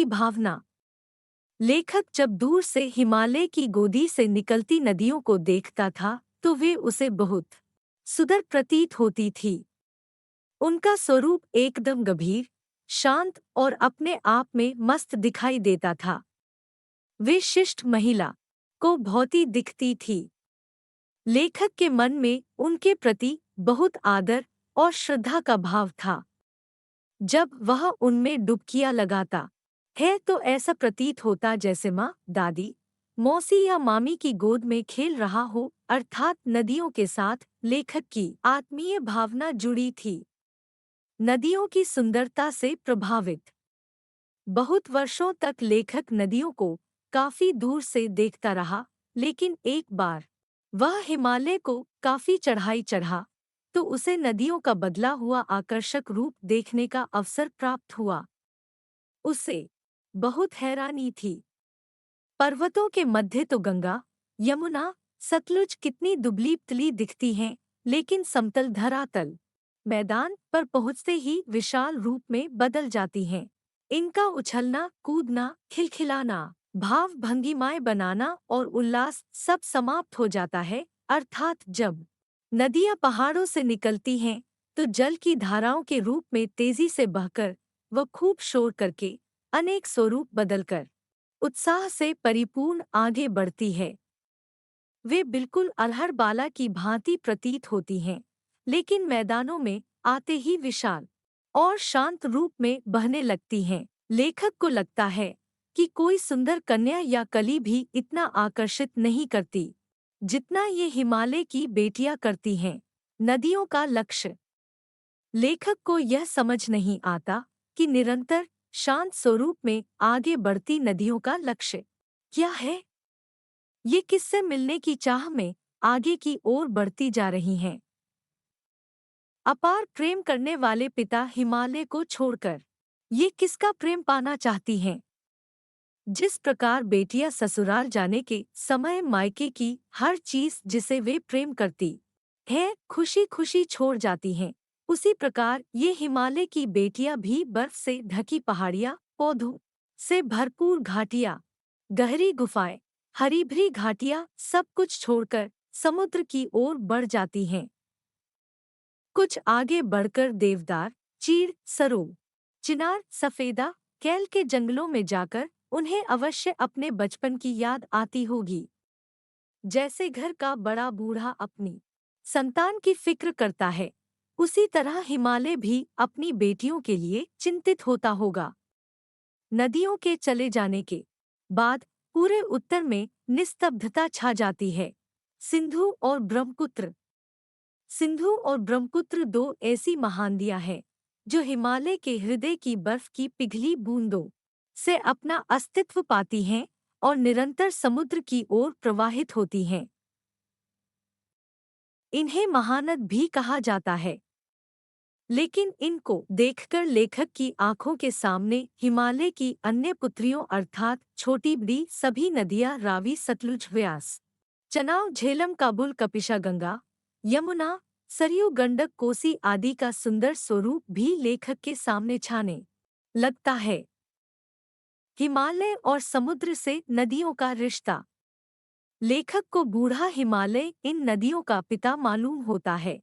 की भावना। लेखक जब दूर से हिमालय की गोदी से निकलती नदियों को देखता था तो वे उसे बहुत सुंदर प्रतीत होती थी। उनका स्वरूप एकदम गंभीर, शांत और अपने आप में मस्त दिखाई देता था। वे शिष्ट महिला को भौती दिखती थी। लेखक के मन में उनके प्रति बहुत आदर और श्रद्धा का भाव था। जब वह उनमें डुबकियां लगाता है तो ऐसा प्रतीत होता जैसे माँ, दादी, मौसी या मामी की गोद में खेल रहा हो, अर्थात नदियों के साथ लेखक की आत्मीय भावना जुड़ी थी। नदियों की सुंदरता से प्रभावित बहुत वर्षों तक लेखक नदियों को काफी दूर से देखता रहा, लेकिन एक बार वह हिमालय को काफी चढ़ाई चढ़ा तो उसे नदियों का बदला हुआ आकर्षक रूप देखने का अवसर प्राप्त हुआ। उसे बहुत हैरानी थी। पर्वतों के मध्य तो गंगा, यमुना, सतलुज कितनी दुबली पतली दिखती हैं, लेकिन समतल धरातल मैदान पर पहुंचते ही विशाल रूप में बदल जाती हैं। इनका उछलना, कूदना, खिलखिलाना, भाव भंगिमाएं बनाना और उल्लास सब समाप्त हो जाता है, अर्थात जब नदियां पहाड़ों से निकलती हैं तो जल की धाराओं के रूप में तेजी से बहकर व खूब शोर करके अनेक स्वरूप बदलकर उत्साह से परिपूर्ण आगे बढ़ती है। वे बिल्कुल अरहर बाला की भांति प्रतीत होती हैं, लेकिन मैदानों में आते ही विशाल और शांत रूप में बहने लगती हैं। लेखक को लगता है कि कोई सुंदर कन्या या कली भी इतना आकर्षित नहीं करती जितना ये हिमालय की बेटियां करती हैं। नदियों का लक्ष्य। लेखक को यह समझ नहीं आता कि निरंतर शांत स्वरूप में आगे बढ़ती नदियों का लक्ष्य क्या है। ये किससे मिलने की चाह में आगे की ओर बढ़ती जा रही हैं। अपार प्रेम करने वाले पिता हिमालय को छोड़कर ये किसका प्रेम पाना चाहती हैं। जिस प्रकार बेटियां ससुराल जाने के समय मायके की हर चीज जिसे वे प्रेम करती हैं खुशी खुशी छोड़ जाती हैं, उसी प्रकार ये हिमालय की बेटियां भी बर्फ से ढकी पहाड़ियां, पौधों से भरपूर घाटियां, गहरी गुफाएं, हरी भरी घाटियां सब कुछ छोड़कर समुद्र की ओर बढ़ जाती हैं। कुछ आगे बढ़कर देवदार, चीड़, सरो, चिनार, सफेदा, कैल के जंगलों में जाकर उन्हें अवश्य अपने बचपन की याद आती होगी। जैसे घर का बड़ा बूढ़ा अपनी संतान की फिक्र करता है, उसी तरह हिमालय भी अपनी बेटियों के लिए चिंतित होता होगा। नदियों के चले जाने के बाद पूरे उत्तर में निस्तब्धता छा जाती है। सिंधु और ब्रह्मपुत्र। सिंधु और ब्रह्मपुत्र दो ऐसी महानदियां हैं जो हिमालय के हृदय की बर्फ की पिघली बूंदों से अपना अस्तित्व पाती हैं और निरंतर समुद्र की ओर प्रवाहित होती हैं। इन्हें महानद भी कहा जाता है। लेकिन इनको देखकर लेखक की आंखों के सामने हिमालय की अन्य पुत्रियों अर्थात छोटी बड़ी सभी नदियां रावी, सतलुज, व्यास, चनाव, झेलम, काबुल, कपिशा, गंगा, यमुना, सरयू, गंडक, कोसी आदि का सुंदर स्वरूप भी लेखक के सामने छाने लगता है। हिमालय और समुद्र से नदियों का रिश्ता। लेखक को बूढ़ा हिमालय इन नदियों का पिता मालूम होता है।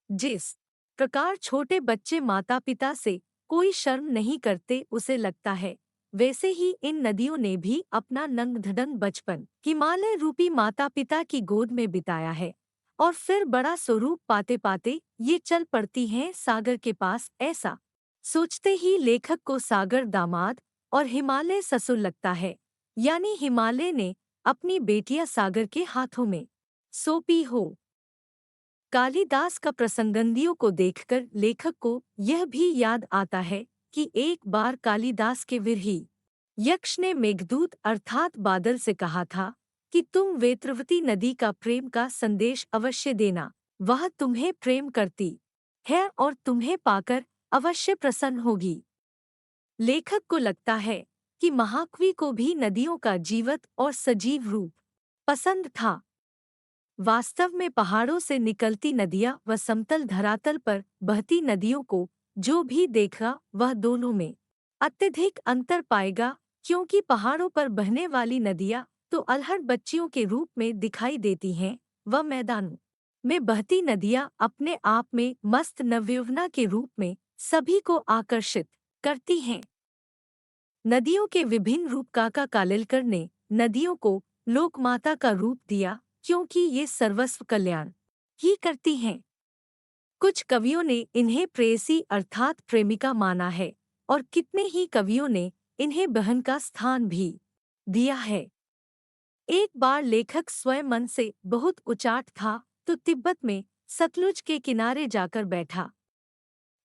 जिस प्रकार छोटे बच्चे माता पिता से कोई शर्म नहीं करते उसे लगता है, वैसे ही इन नदियों ने भी अपना नंगधड़ंग बचपन हिमालय रूपी माता पिता की गोद में बिताया है और फिर बड़ा स्वरूप पाते पाते ये चल पड़ती हैं सागर के पास। ऐसा सोचते ही लेखक को सागर दामाद और हिमालय ससुर लगता है, यानी हिमालय ने अपनी बेटियां सागर के हाथों में सौंपी हो। कालिदास का प्रसंगंदियों को देखकर लेखक को यह भी याद आता है कि एक बार कालिदास के विरही यक्ष ने मेघदूत अर्थात बादल से कहा था कि तुम वेत्रवती नदी का प्रेम का संदेश अवश्य देना, वह तुम्हें प्रेम करती है और तुम्हें पाकर अवश्य प्रसन्न होगी। लेखक को लगता है कि महाकवि को भी नदियों का जीवत और सजीव रूप पसंद था। वास्तव में पहाड़ों से निकलती नदियां व समतल धरातल पर बहती नदियों को जो भी देखा वह दोनों में अत्यधिक अंतर पाएगा, क्योंकि पहाड़ों पर बहने वाली नदियाँ तो अल्हड़ बच्चियों के रूप में दिखाई देती हैं, व मैदानों में बहती नदियाँ अपने आप में मस्त नवयौवना के रूप में सभी को आकर्षित करती हैं। नदियों के विभिन्न रूप काका कालेलकर ने नदियों को लोकमाता का रूप दिया, क्योंकि ये सर्वस्व कल्याण ही करती हैं। कुछ कवियों ने इन्हें प्रेयसी अर्थात प्रेमिका माना है, और कितने ही कवियों ने इन्हें बहन का स्थान भी दिया है। एक बार लेखक स्वयं मन से बहुत उचाट था, तो तिब्बत में सतलुज के किनारे जाकर बैठा।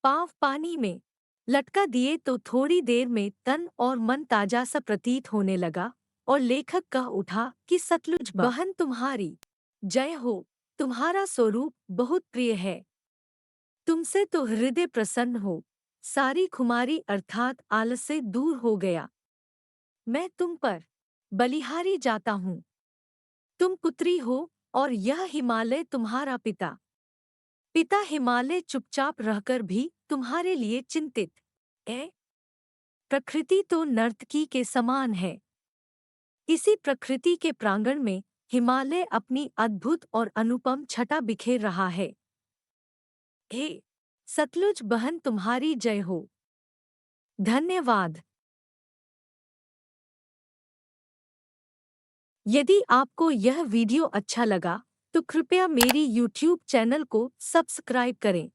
पाँव पानी में लटका दिए तो थोड़ी देर में तन और मन ताजा सा प्रतीत होने लगा, और लेखक कह उठा कि सतलुज बहन तुम्हारी जय हो, तुम्हारा स्वरूप बहुत प्रिय है। तुमसे तो हृदय प्रसन्न हो, सारी खुमारी अर्थात आलस से दूर हो गया। मैं तुम पर बलिहारी जाता हूँ। तुम पुत्री हो, और यह हिमालय तुम्हारा पिता। पिता हिमालय चुपचाप रहकर भी तुम्हारे लिए चिंतित है। प्रकृति तो नर्तकी के समान है। इसी प्रकृति के प्रांगण में हिमालय अपनी अद्भुत और अनुपम छटा बिखेर रहा है। हे सतलुज बहन तुम्हारी जय हो। धन्यवाद। यदि आपको यह वीडियो अच्छा लगा तो कृपया मेरी YouTube चैनल को सब्सक्राइब करें